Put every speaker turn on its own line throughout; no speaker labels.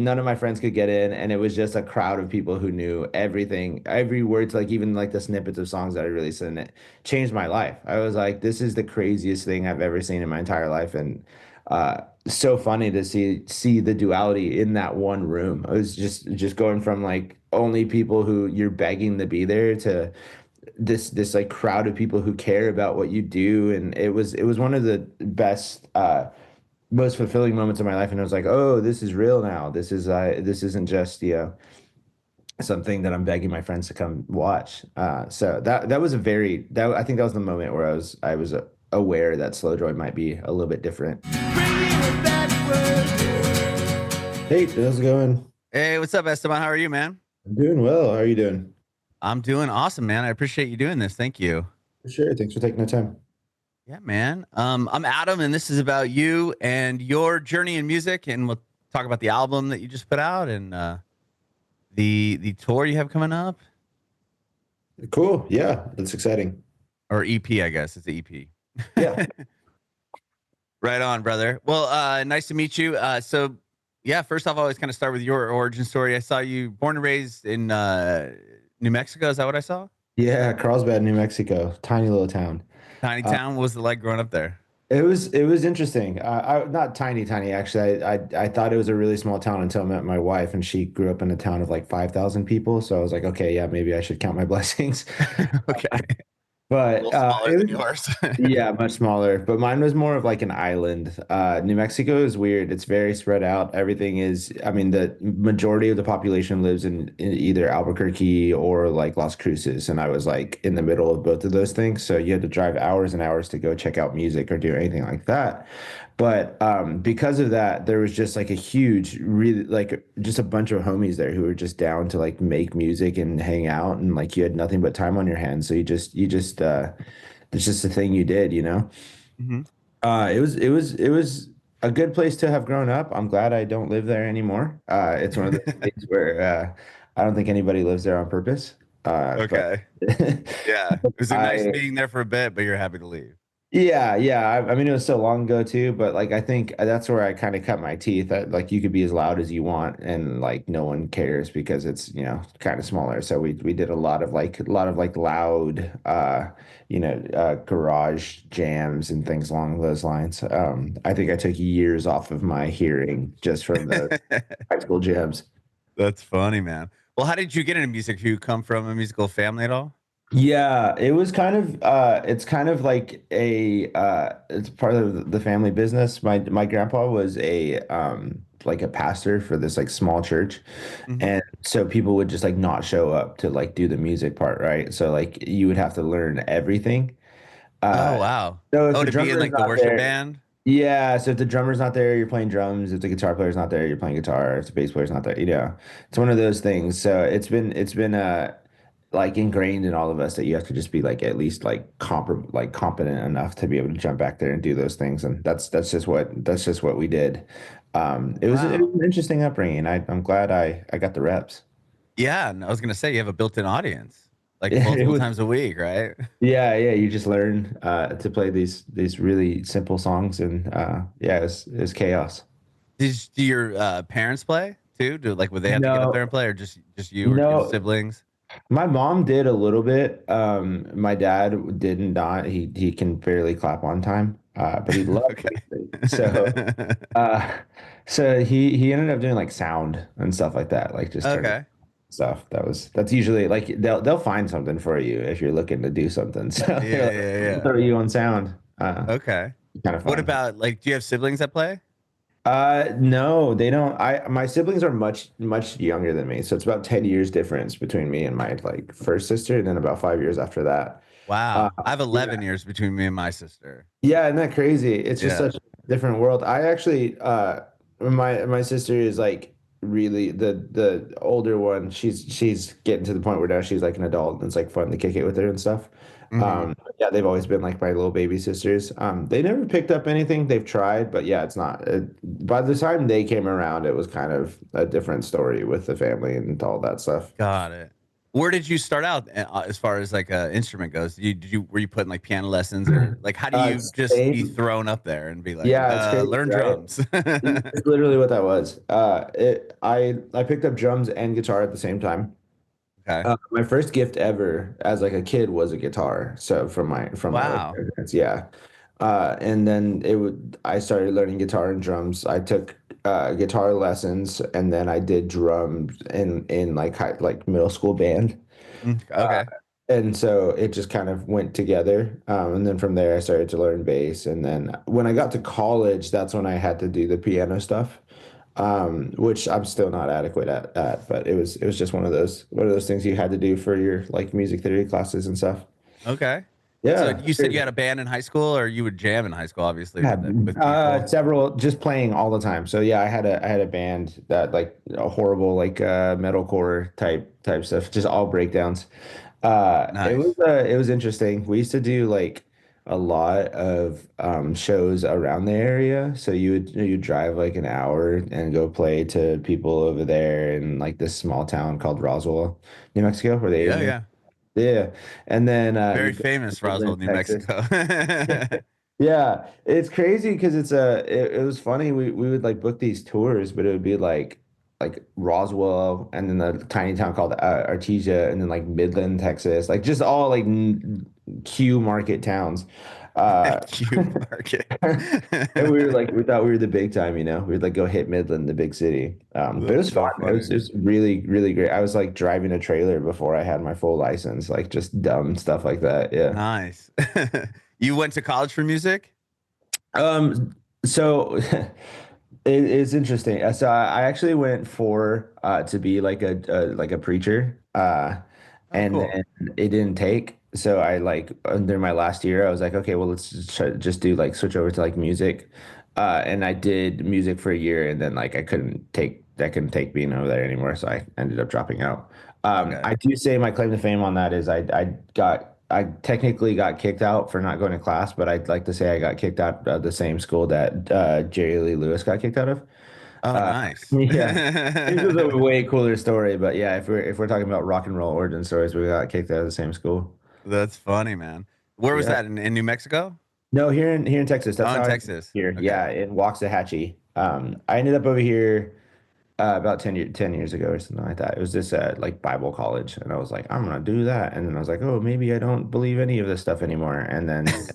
none of my friends could get in, and it was just a crowd of people who knew everything, every word, to like even like the snippets of songs that I released, and it changed my life. I was like, this is the craziest thing I've ever seen in my entire life, and so funny to see the duality in that one room. It was just going from like only people who you're begging to be there to this like crowd of people who care about what you do, and it was one of the best most fulfilling moments of my life. And I was like, oh, this is real now. This isn't just, something that I'm begging my friends to come watch. So that was a very that I think that was the moment where I was aware that Slow Joy might be a little bit different. Hey, how's it going?
Hey, what's up, Esteban? How are you, man?
I'm doing well. How are you doing?
I'm doing awesome, man. I appreciate you doing this. Thank you.
For sure. Thanks for taking the time.
Yeah, man. I'm Adam, and this is about you and your journey in music, and we'll talk about the album that you just put out and the tour you have coming up,
Cool. Yeah, that's exciting.
or EP, I guess it's the EP.
Yeah.
Right on, brother. Well, nice to meet you. So, yeah, first off, I always kind of start with your origin story. I saw you born and raised in New Mexico. Is that what I saw?
Yeah, Carlsbad, New Mexico, tiny little town.
Tiny
Uh,
town. What was it like growing up there?
it was interesting. Not tiny, tiny actually. I thought it was a really small town until I met my wife, and she grew up in a town of like 5,000 people. So I was like, okay, yeah, maybe I should count my blessings.
Okay, a
But
little smaller
it
than
was
yours.
yeah, much smaller. But mine was more of like an island. New Mexico is weird. It's very spread out. Everything is, I mean, the majority of the population lives in either Albuquerque or like Las Cruces. And I was like in the middle of both of those things. So you had to drive hours and hours to go check out music or do anything like that. But because of that, there was just like a huge, really like just a bunch of homies there who were just down to like make music and hang out, and like you had nothing but time on your hands. So you just it's just a thing you did, you know?
Hmm.
It was a good place to have grown up. I'm glad I don't live there anymore. It's one of those things where I don't think anybody lives there on purpose. But
Okay. Yeah. Was it nice
I
being there for a bit, but you're happy to leave?
Yeah, yeah. I mean, it was so long ago too, but like I think that's where I kind of cut my teeth. That like you could be as loud as you want, and like no one cares because it's kind of smaller. So we did a lot of like loud garage jams and things along those lines. I think I took years off of my hearing just from the high school jams.
That's funny, man. Well, how did you get into music? Do you come from a musical family at all?
Yeah, it was kind of it's kind of like it's part of the family business. My grandpa was a like a pastor for this like small church.
Hmm.
And so people would just like not show up to like do the music part, right? So like you would have to learn everything.
Oh,
Uh
wow.
so if
Oh,
the
to be in
drummer is
like the
not
worship
there,
band?
yeah, so if the drummer's not there, you're playing drums. If the guitar player's not there, you're playing guitar. If the bass player's not there, it's one of those things. So it's been like ingrained in all of us that you have to just be like at least like competent enough to be able to jump back there and do those things. And that's just what we did. It was
Wow.
an interesting upbringing. I'm glad I got the reps.
Yeah, and I was gonna say you have a built-in audience, like
It
multiple
was
times a week, right?
Yeah, yeah. You just learn to play these really simple songs, and yeah, it was chaos.
Do your parents play too? Do like would they have to get up there
No,
and play, or just you or your
no.
siblings?
My mom did a little bit. My dad did not. He can barely clap on time, but he loved music. So,
Okay.
uh, so he ended up doing like sound and stuff like that, like just turning
Okay.
stuff. That's usually like they'll find something for you if you're looking to do something. So they're
Yeah,
like,
yeah,
we'll
yeah.
throw you on sound.
Okay.
Kind of
What
fun.
about like do you have siblings that play?
No, they don't. My siblings are much, much younger than me. So it's about 10 years difference between me and my like first sister, and then about 5 years after that. Uh,
Wow. I have
yeah.
11 years between me and my sister.
Yeah, isn't that crazy? It's just
Yeah.
such a different world. I actually my sister is like really the older one. She's getting to the point where now she's like an adult and it's like fun to kick it with her and stuff.
Hmm.
Yeah, they've always been like my little baby sisters. They never picked up anything. They've tried, but yeah, it's not. By the time they came around, it was kind of a different story with the family and all that stuff.
Got it. Where did you start out as far as like a instrument goes? Were you putting like piano lessons or like how do you just be
Same.
thrown up there and be like,
Yeah, it's crazy,
learn
right?
drums?
It's literally what that was. I picked up drums and guitar at the same time.
Okay.
My first gift ever as like a kid was a guitar. So from my like
Wow.
grandparents, yeah. And then I started learning guitar and drums. I took guitar lessons and then I did drums in like like middle school band. Uh,
Okay.
and so it just kind of went together. And then from there I started to learn bass. And then when I got to college, that's when I had to do the piano stuff. Which I'm still not adequate at, but it was just one of those things you had to do for your like music theory classes and stuff.
Okay. So
Yeah,
you said you
crazy.
had a band in high school, or you would jam in high school, obviously
Yeah,
with people.
several just playing all the time. So yeah, I had a band that like a horrible like metalcore type stuff, just all breakdowns.
Nice.
It was interesting. We used to do like a lot of shows around the area. So you'd drive like an hour and go play to people over there in like this small town called Roswell, New Mexico, where the
Yeah,
aliens.
yeah.
Yeah, and then
Very
you'd go to
famous, Roswell,
Midland,
New
Texas.
Mexico.
Yeah, it's crazy because it was funny. We would like book these tours, but it would be like Roswell and then the tiny town called Artesia and then like Midland, Texas, like just all like Q market towns. Uh,
Q Market.
and we thought we were the big time, you know. We'd like go hit Midland, the big city. But it
That's
was fun.
so
It
funny.
was really really great. I was like driving a trailer before I had my full license, like just dumb stuff like that. Yeah.
Nice. You went to college for music?
So it's interesting. So I actually went for to be like a preacher.
Oh,
And
cool.
then it didn't take. So I like under my last year, I was like, okay, well, let's just do like switch over to like music. And I did music for a year, and then like I couldn't take being over there anymore, so I ended up dropping out.
Okay.
I do say my claim to fame on that is I technically got kicked out for not going to class, but I'd like to say I got kicked out of the same school that Jerry Lee Lewis got kicked out of.
Oh,
Uh,
nice.
yeah, this is a way cooler story, but yeah, if we're talking about rock and roll origin stories, we got kicked out of the same school.
That's funny, man. Where was
Yeah.
that in New Mexico?
No, here in Texas. That's
Oh, in
how I ended up
Texas.
here.
Okay.
Yeah, in Waxahachie. I ended up over here about 10 years ago or something like that. It was this like Bible college, and I was like, I'm gonna do that. And then I was like, oh, maybe I don't believe any of this stuff anymore. And then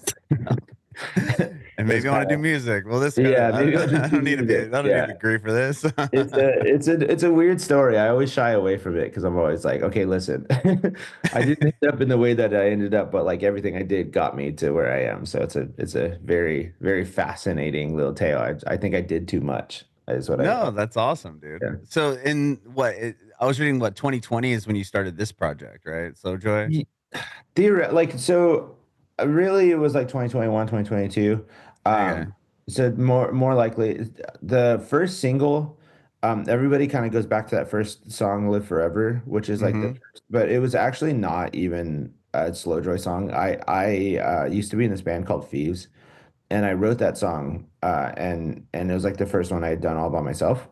And
it's
maybe I want
kind
to do
of
music. Well, this kind
yeah,
of
maybe I'll just
I
do
don't need to be I
music.
don't need a
Yeah.
degree for this.
It's a weird story. I always shy away from it because I'm always like, okay, listen, I didn't end up in the way that I ended up, but like everything I did got me to where I am. So it's a very very fascinating little tale. I think I did too much. Is what I
No, that's awesome, dude.
yeah.
So in I was reading what 2020 is when you started this project, right? Slow Joy.
Like so really it was like 2021, 2022.
Okay.
So more likely the first single everybody kind of goes back to that first song Live Forever, which is like the
Mm-hmm.
first, but it was actually not even a Slow Joy song. I used to be in this band called Thieves and I wrote that song and it was like the first one I had done all by myself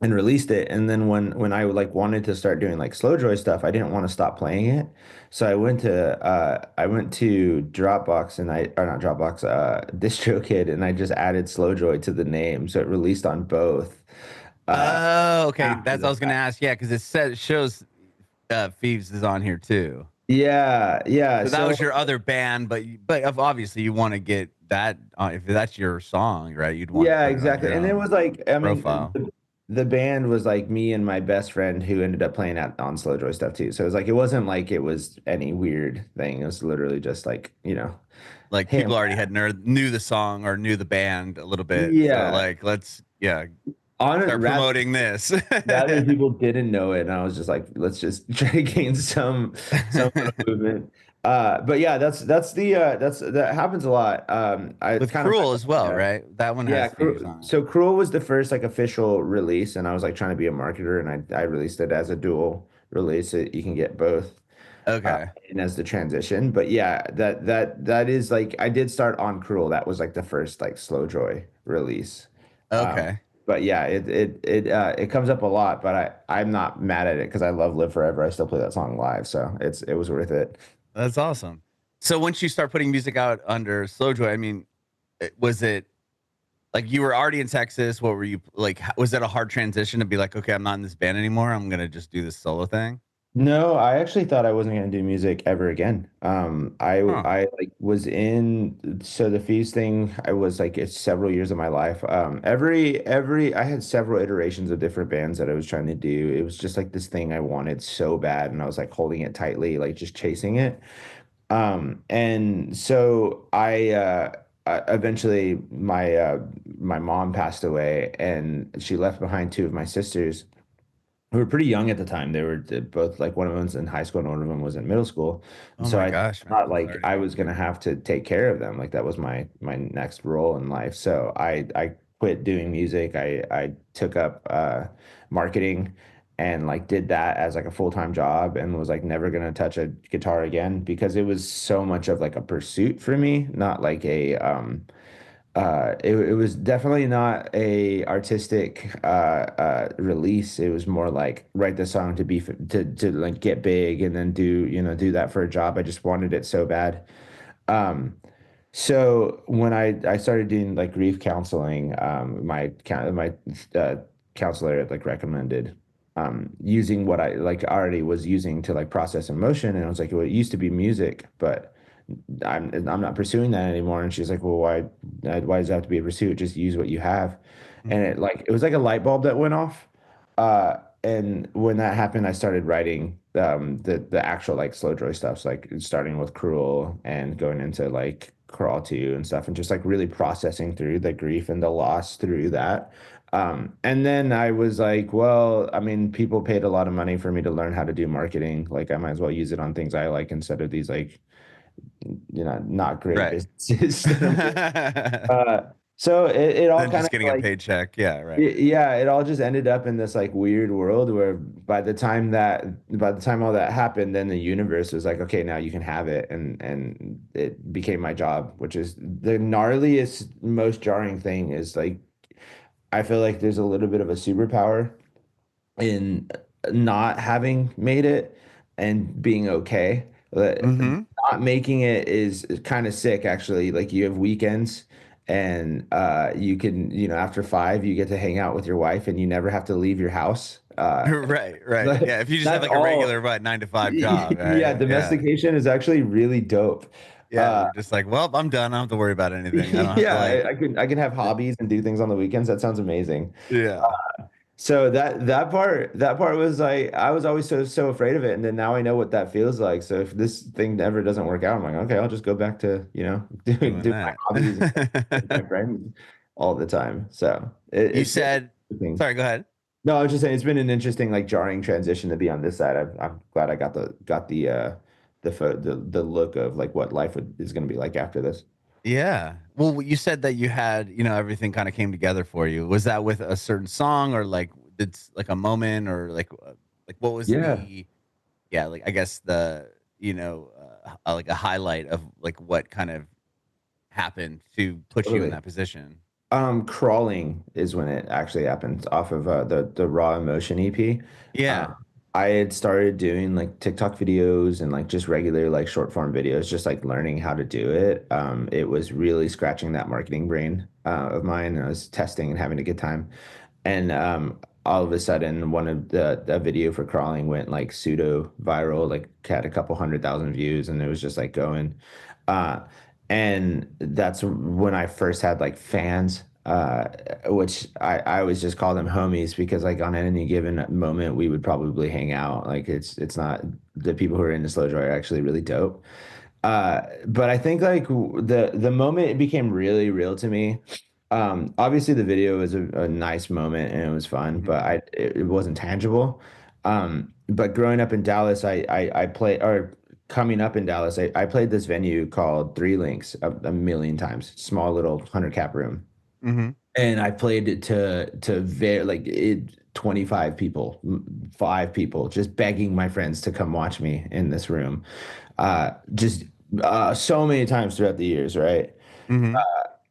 and released it. And then when I like wanted to start doing like Slow Joy stuff, I didn't want to stop playing it. So I went to Dropbox and I or not Dropbox, DistroKid and I just added Slow Joy to the name. So it released on both uh
Oh, okay.
after
That's what
the
I was gonna
fact.
ask. Yeah, because it shows Thieves is on here too.
Yeah, yeah.
So that
So
was your other band, but obviously you want to get that if that's your song, right? You'd want to
yeah,
put it on
exactly.
your
And it
own
was like, I mean,
profile.
the band was like me and my best friend who ended up playing at on Slow Joy stuff too. So it was like it wasn't like it was any weird thing. It was literally just like,
Like
hey,
people already had knew the song or knew the band a little bit. So
yeah.
like let's
On it
start
rather
promoting this.
rather people didn't know it, and I was just like, let's just try to gain some sort of movement. But yeah, that happens a lot. It's
With
kind of
Cruel as well,
yeah.
right? That one
Yeah,
has Thieves on
So Cruel was the first like official release, and I was like trying to be a marketer, and I released it as a dual release. You can get both,
it. Okay.
and as the transition. But yeah, that is like I did start on Cruel. That was like the first like Slow Joy release. Um,
Okay.
but yeah, it comes up a lot, but I'm not mad at it because I love Live Forever. I still play that song live, so it was worth it.
That's awesome. So once you start putting music out under Slow Joy, I mean, was it like you were already in Texas? What were you like? Was that a hard transition to be like, okay, I'm not in this band anymore. I'm gonna just do this solo thing?
No, I actually thought I wasn't gonna do music ever again.
Huh.
I like was in so the Feast thing. I was like it's several years of my life. Every I had several iterations of different bands that I was trying to do. It was just like this thing I wanted so bad, and I was like holding it tightly, like just chasing it. And so eventually my mom passed away, and she left behind two of my sisters who were pretty young at the time. They were both like one of them was in high school and one of them was in middle school. And
Oh
so
my
I
gosh, man.
thought
I'm
like
sorry to
I
hear
was
that.
gonna have to take care of them. Like that was my next role in life. So I quit doing music. I took up marketing and like did that as like a full-time job and was like never gonna touch a guitar again because it was so much of like a pursuit for me, not like a it was definitely not a artistic release. It was more like write the song to be to like get big and then do do that for a job. I just wanted it so bad. Um, so when I started doing like grief counseling, my uh, counselor like recommended using what I like already was using to like process emotion, and I was like, well, it used to be music, but I'm not pursuing that anymore. And she's like, well, why does it have to be a pursuit? Just use what you have. And
Hmm.
it was like a light bulb that went off. And when that happened, I started writing the actual like slow joy stuff. So like starting with Cruel and going into like Crawl 2 and stuff and just like really processing through the grief and the loss through that. And then I was like, well, I mean, people paid a lot of money for me to learn how to do marketing. Like I might as well use it on things I like instead of these like not great
Right.
businesses that I'm doing. Uh, so it all
Then
kind
just
of
getting a
like,
paycheck. Yeah, right.
yeah, it all just ended up in this like weird world where by the time all that happened, then the universe was like, okay, now you can have it, and it became my job, which is the gnarliest, most jarring thing is like I feel like there's a little bit of a superpower in not having made it and being okay.
Hmm.
Not making it is kind of sick, actually. Like you have weekends and you can, after 5, you get to hang out with your wife and you never have to leave your house.
Right, right. Yeah. If you just have
That's
like a regular
all.
but 9 to 5 job,
Yeah,
right? Yeah.
domestication is actually really dope.
Yeah.
Uh,
You're just like, well, I'm done. I don't have to worry about anything. I don't have to
yeah,
like,
I can have hobbies and do things on the weekends. That sounds amazing.
yeah.
So that part was like I was always so afraid of it, and then now I know what that feels like. So if this thing ever doesn't work out, I'm like, okay, I'll just go back to
Doing
doing my
that.
hobbies and with my friends all the time. So
You
it's been
said,
interesting.
sorry, go ahead.
No, I was just saying it's been an interesting like jarring transition to be on this side. I'm glad I got the look of like what is going to be like after this.
Yeah. Well, you said that you had, everything kind of came together for you. Was that with a certain song or like like a moment or like what was
Yeah,
yeah, like I guess like a highlight of like what kind of happened to put you in
totally.
that position?
Crawling is when it actually happened off of the Raw Emotion EP. Uh,
Yeah.
I had started doing like TikTok videos and like just regular like short form videos, just like learning how to do it. It was really scratching that marketing brain of mine. I was testing and having a good time. And all of a sudden, one of the video for crawling went like pseudo viral, like had a couple 100,000 views, and it was just like going. Uh, and that's when I first had like fans, which I always just call them homies because like on any given moment we would probably hang out. Like it's not the people who are into slow joy are actually really dope. But I think like the moment it became really real to me. Obviously the video was a nice moment and it was fun,
Mhm.
but it wasn't tangible. But growing up in Dallas, I play or coming up in Dallas, I played this venue called Three Links a million times, small little 100 cap room.
Mhm.
And I played it to very like it 25 people, 5 people, just begging my friends to come watch me in this room. Just so many times throughout the years, right?
Mhm.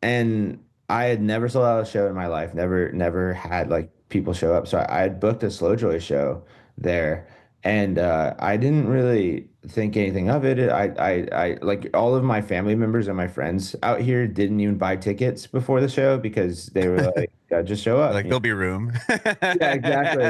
And I had never sold out a show in my life. Never had like people show up. So I had booked a Slow Joy show there, and I didn't really think anything of it. I like all of my family members and my friends out here didn't even buy tickets before the show because they were like, just show up.
Like there'll be room.
Yeah, exactly.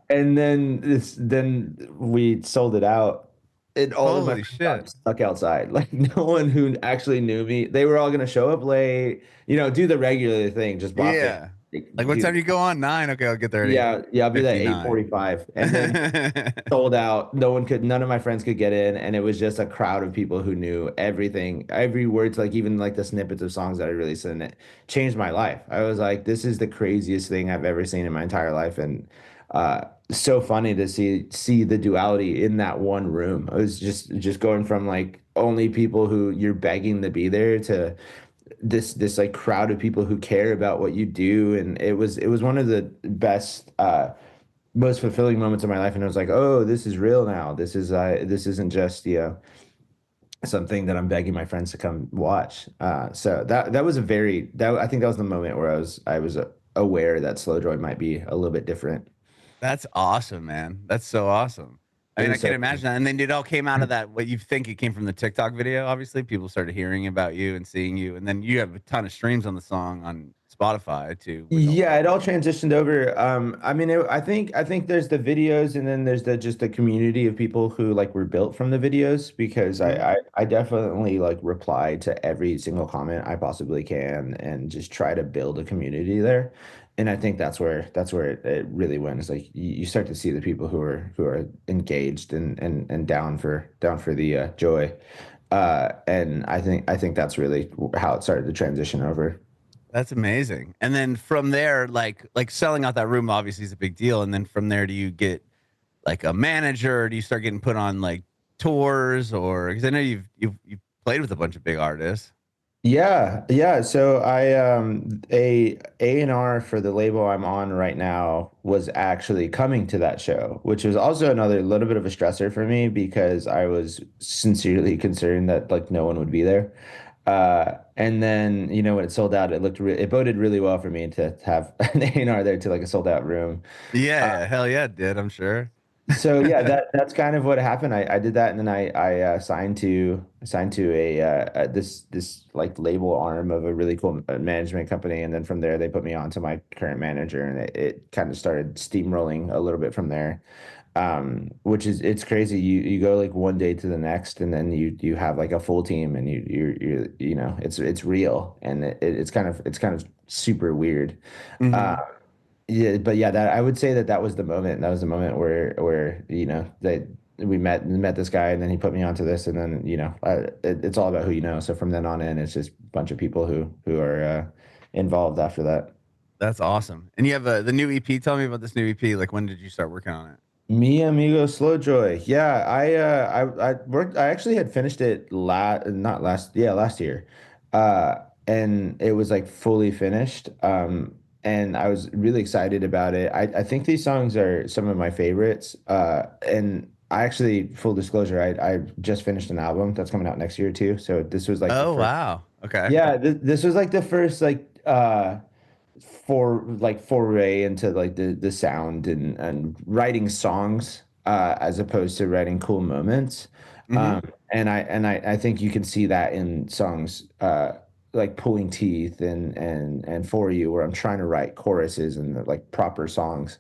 And then we sold it out, and all of my
Holy
friends got
shit.
stuck outside. Like no one who actually knew me. They were all gonna show up late, do the regular thing, just bop in.
Yeah.
Like,
Like what time do you go on? 9? Okay, I'll get there at
yeah, yeah, I'll be there at
8:59.
8:45, and then sold out. None of my friends could get in, and it was just a crowd of people who knew everything, every word, to like even like the snippets of songs that I released, and it changed my life. I was like, this is the craziest thing I've ever seen in my entire life, and so funny to see the duality in that one room. It was just going from like only people who you're begging to be there to this like crowd of people who care about what you do, and it was one of the best most fulfilling moments of my life. And it was like, oh, this is real now. This isn't just something that I'm begging my friends to come watch. So that was a very that I think that was the moment where I was aware that Slow Joy might be a little bit different.
That's awesome, man. That's so awesome. I
It
mean, I
was
can
so
imagine that. And then it all came out of that. What you think it came from the TikTok video, obviously. People started hearing about you and seeing you. And then you have a ton of streams on the song on Spotify too, which also
Yeah, it all
helps.
transitioned over. I mean, I think there's the videos, and then there's the community of people who like were built from the videos, because
Hmm.
I definitely like reply to every single comment I possibly can and just try to build a community there. And I think that's where it really wins. Like you start to see the people who are engaged and down for the joy. And I think that's really how it started to transition over.
That's amazing. And then from there, like selling out that room obviously is a big deal. And then from there, do you get like a manager? Or do you start getting put on like tours? Or because I know you've played with a bunch of big artists.
Yeah, yeah. So I a A&R for the label I'm on right now was actually coming to that show, which was also another little bit of a stressor for me because I was sincerely concerned that like no one would be there. And then when it sold out, it boded really well for me to have an A&R there to like a sold out room.
Yeah, hell yeah, it did, I'm sure.
So yeah, that's kind of what happened. I did that, and then I signed to this like label arm of a really cool management company, and then from there they put me on to my current manager, and it kind of started steamrolling a little bit from there. Which is it's crazy. You go like one day to the next, and then you have like a full team, and it's real, and it's kind of super weird. Uh,
Hmm.
yeah, but yeah, that I would say that was the moment. That was the moment where that we met this guy, and then he put me onto this, and then it's all about who you know. So from then on in, it's just a bunch of people who are involved after that.
That's awesome. And you have the new EP. Tell me about this new EP. Like, when did you start working on it?
Mi Amigo Slow Joy. Yeah, I worked. I actually had finished it not last, yeah, last year, and it was like fully finished. And I was really excited about it. I think these songs are some of my favorites. And I actually, full disclosure, I just finished an album that's coming out next year too. So this was like the
Oh
first.
wow. Okay.
Yeah, this was like the first like foray into like the sound and writing songs as opposed to writing cool moments.
Hmm.
Um, and I think you can see that in songs like Pulling Teeth and For You, where I'm trying to write choruses and like proper songs.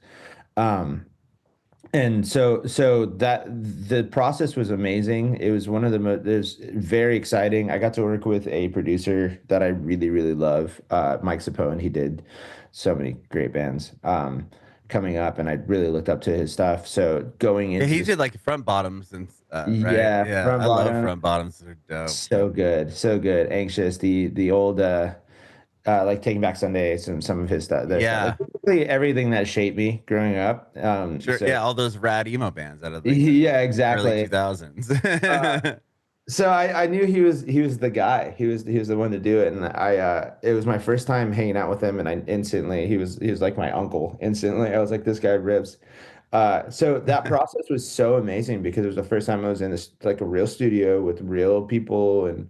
Um, and so that the process was amazing. It was one of the most, it was very exciting. I got to work with a producer that I really, really love, Mike Sapone. He did so many great bands coming up, and I really looked up to his stuff. So going
Yeah,
into
he
this,
did like front bottoms and right.
yeah,
Yeah,
Front
I love
Bottom,
front bottoms. They're dope.
so good, so good. Anxious, the old like Taking Back Sunday, some of his stuff, their stuff, like
Yeah,
basically everything that shaped me growing up.
sure.
So
Yeah, all those rad emo bands out of like the
yeah,
early
exactly.
2000s.
Uh, So I knew he was the guy. He was the one to do it, and it was my first time hanging out with him, and I instantly he was like my uncle. Instantly, I was like, this guy rips. So that process was so amazing because it was the first time I was in this like a real studio with real people, and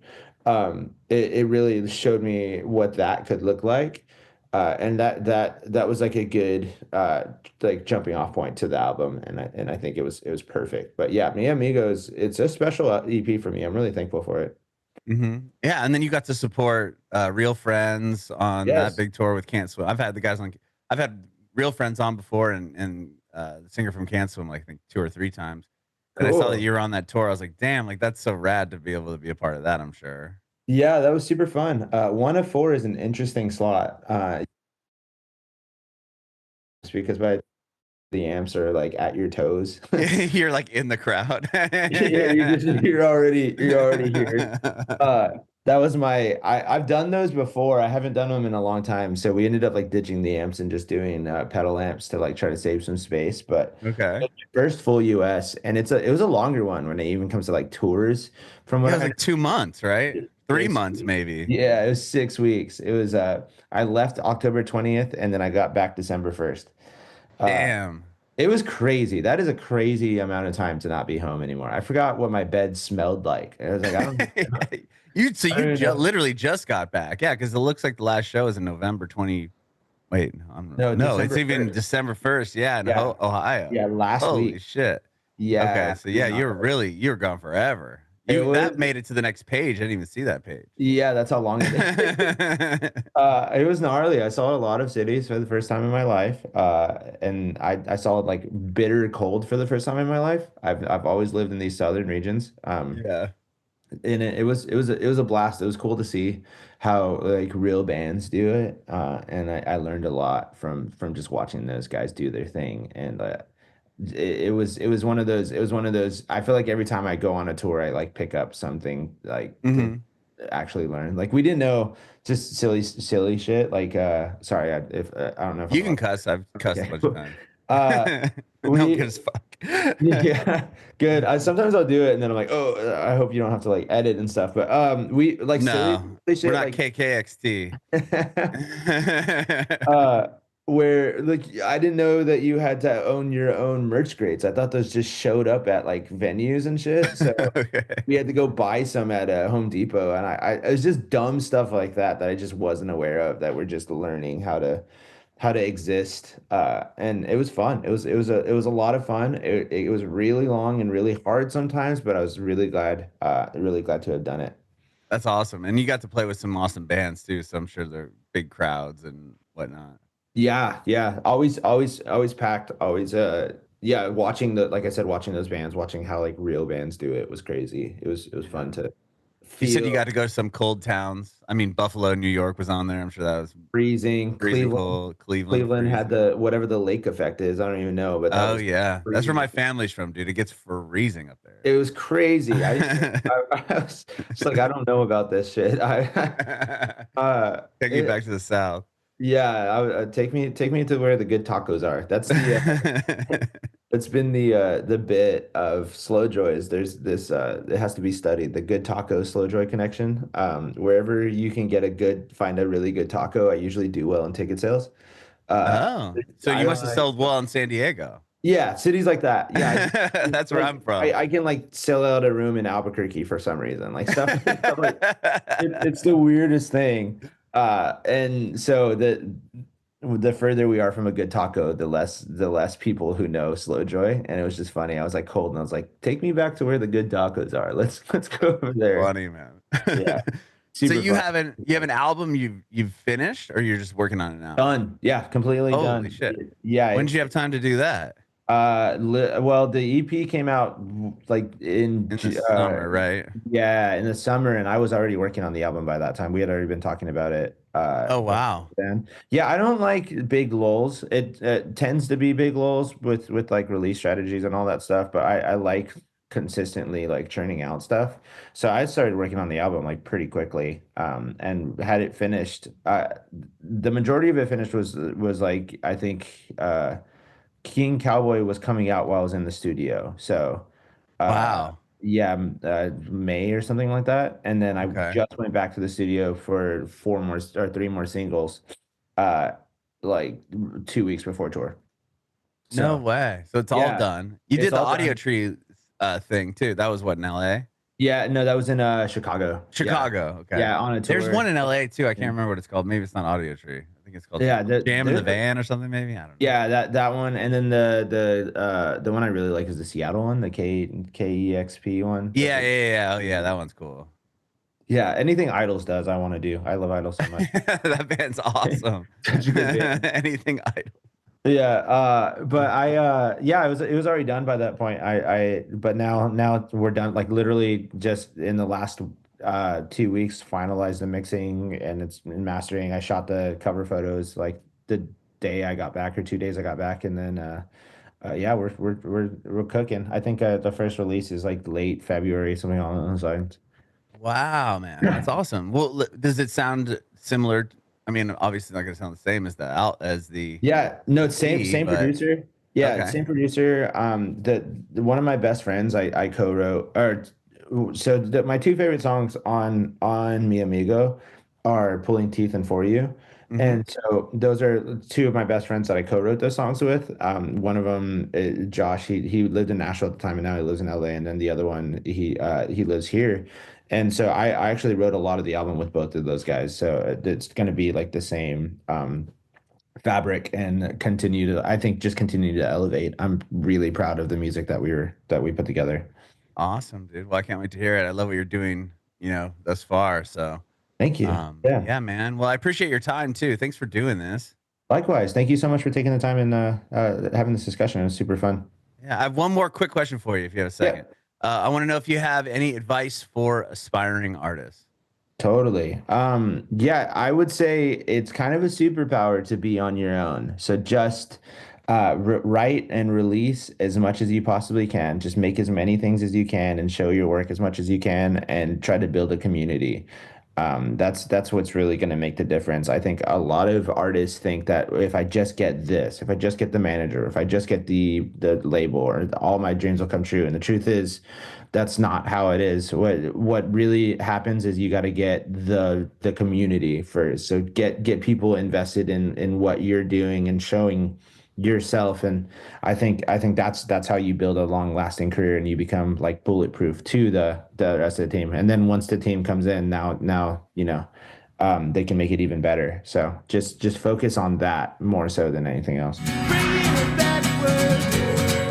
it really showed me what that could look like. And that was like a good like jumping off point to the album, and I think it was perfect. But yeah, Mi Amigos, it's a special EP for me. I'm really thankful for it.
Yeah, and then you got to support Real Friends on that
Yes.
big tour with Can't Swim. I've had the guys on. I've had Real Friends on before, and the singer from Can't Swim, like I think 2 or 3 times. And I saw that
Cool.
you were on that tour. I was like, damn, like that's so rad to be able to be a part of that. I'm sure.
Yeah, that was super fun. One of four is an interesting slot. Just because by the amps are like at your toes.
You're like in the crowd.
Yeah, you're already here. Uh, that was I've done those before. I haven't done them in a long time. So we ended up like ditching the amps and just doing pedal amps to like try to save some space. But
Okay.
first full US, and it was a longer one when it even comes to like tours from what
Yeah, it
I
was like 2 months, right? 3 months,
6 weeks.
maybe.
Yeah, it was 6 weeks. It was I left October 20th and then I got back December 1st. Uh
Damn.
it was crazy. That is a crazy amount of time to not be home anymore. I forgot what my bed smelled like. I was like,
You so
I don't
you
even know.
literally just got back. Yeah, because it looks like the last show is in November 20. Wait, no,
No,
no, it's
December
even
1st.
December 1st. Yeah, in
Yeah.
Ohio.
Yeah, last
Holy
week.
shit. Okay,
Yeah,
so
I did
yeah,
not work.
you were gone forever.
It
You
was
that made it to the next page. I didn't even see that page.
yeah, that's how long it is. It was gnarly. I saw a lot of cities for the first time in my life. And I saw like bitter cold for the first time in my life. I've always lived in these southern regions.
Yeah.
And it was a blast. It was cool to see how like real bands do it. And I learned a lot from just watching those guys do their thing. And it was one of those. I feel like every time I go on a tour, I like pick up something like to
Hmm.
actually learn. Like we didn't know just silly shit. Like sorry, if I don't know if I'm
You can
allowed.
cuss. I've cussed a
Okay.
bunch of times.
Uh,
No one
we
gives a fuck.
yeah, good. Sometimes I'll do it and then I'm like, oh, I hope you don't have to like edit and stuff. But we like
No,
silly
we're
shit
not
like
KKXT.
uh where like I didn't know that you had to own your own merch crates. I thought those just showed up at like venues and shit. So
Okay.
we had to go buy some at Home Depot, and it was just dumb stuff like that I just wasn't aware of that we're just learning how to exist. And it was fun. It was a lot of fun. It was really long and really hard sometimes, but I was really glad to have done it.
That's awesome. And you got to play with some awesome bands too, so I'm sure they're big crowds and whatnot.
Yeah, yeah. Always packed. Always yeah, watching the like I said, watching those bands, watching how like real bands do it was crazy. It was fun
Yeah.
to
You said you
feel
got to go to some cold towns. I mean, Buffalo, New York was on there. I'm sure that was
freezing.
freezing
Cleveland
cold. Cleveland,
Cleveland had
freezing.
the whatever the lake effect is. I don't even know, but that
Oh
was
yeah, that's where my
freezing.
family's from, dude. It gets freezing up
It was ccrazy.
there.
I was just like, I don't know about this shit.
Take you back to the south.
Yeah, take me to where the good tacos are. That's been the bit of Slow Joys. There's this it has to be studied, the good taco Slow Joy connection. Wherever you can find a really good taco, I usually do well in ticket sales. Uh,
Oh, so
I
you
don't
must have
know.
sold well in San Diego.
Yeah, cities like that. Yeah, I just
That's where I'm
like
from.
I can like sell out a room in Albuquerque for some reason. Like stuff like it's the weirdest thing. And so the further we are from a good taco, the less people who know Slow Joy. And it was just funny. I was like cold and I was like, take me back to where the good tacos are. Let's go over there.
Funny, man.
Yeah,
So
super fun.
you have an album you've finished or you're just working on it now?
Done. Yeah, completely
Holy
done.
shit.
Yeah,
When did
it's
you have time to do that?
well, the EP came out like
In the summer, right?
yeah, in the summer, and I was already working on the album by that time. We had already been talking about it
Oh wow.
then. Yeah, I don't like big lulls. It tends to be big lulls with like release strategies and all that stuff, but I like consistently like churning out stuff. So I started working on the album like pretty quickly, and had it finished. The majority of it finished was like I think King Cowboy was coming out while I was in the studio. So,
Wow.
yeah, May or something like that. And then I
Okay.
just went back to the studio for four more or three more singles, uh, like 2 weeks before tour.
No
So,
way. So it's all
yeah,
done. You
it's
did the
all
audio
done.
tree thing too. That was what in LA?
Yeah, no, that was in Chicago. Yeah.
Chicago. Okay.
Yeah, on a
There's
tour.
one in LA too. I can't
Yeah.
remember what it's called. Maybe it's not Audio Tree. I think it's called
Yeah,
Jam in the
there's
Van or something. Maybe I don't know.
yeah, that one, and then the one I really like is the Seattle one, the KEXP one. That's
Yeah,
like,
yeah, yeah. Oh, yeah,
yeah,
that one's cool.
yeah, anything Idols does, I want to do. I love Idols so much.
That band's awesome.
Such a good band.
Anything idle.
Yeah, but yeah, it was already done by that point. But now we're done. Like literally just in the last 2 weeks, finalized the mixing and it's in mastering. I shot the cover photos like the day I got back or 2 days I got back, and then yeah, we're cooking. I think the first release is like late February, something along those lines.
Wow, man, that's awesome. Well, does it sound similar? I mean, obviously not gonna sound the same as the out as the
Yeah, no, it's same
EP, but
producer. Yeah,
okay.
same producer. One of my best friends I co-wrote, or so my two favorite songs on Mi Amigo are Pulling Teeth and For You.
Hmm.
And so those are two of my best friends that I co-wrote those songs with. One of them, Josh, he lived in Nashville at the time and now he lives in LA. And then the other one, he lives here. And so I actually wrote a lot of the album with both of those guys. So it's going to be like the same fabric and I think just continue to elevate. I'm really proud of the music that we put together.
Awesome, dude. Well, I can't wait to hear it. I love what you're doing, thus far. So,
Thank you. Yeah.
yeah, man. Well, I appreciate your time too. Thanks for doing this.
Likewise. Thank you so much for taking the time and having this discussion. It was super fun.
Yeah, I have one more quick question for you if you have a
Yeah.
second. I want to know if you have any advice for aspiring artists.
Totally. Yeah, I would say it's kind of a superpower to be on your own. So just write and release as much as you possibly can. Just make as many things as you can and show your work as much as you can and try to build a community. That's what's really going to make the difference. I think a lot of artists think that if I just get this, if I just get the manager, if I just get the label, or all my dreams will come true. And the truth is, that's not how it is. What really happens is you got to get the community first. So get people invested in what you're doing and showing yourself. And I think that's how you build a long lasting career and you become like bulletproof to the rest of the team. And then once the team comes in, now they can make it even better. So just focus on that more so than anything else.
Bringing it backward.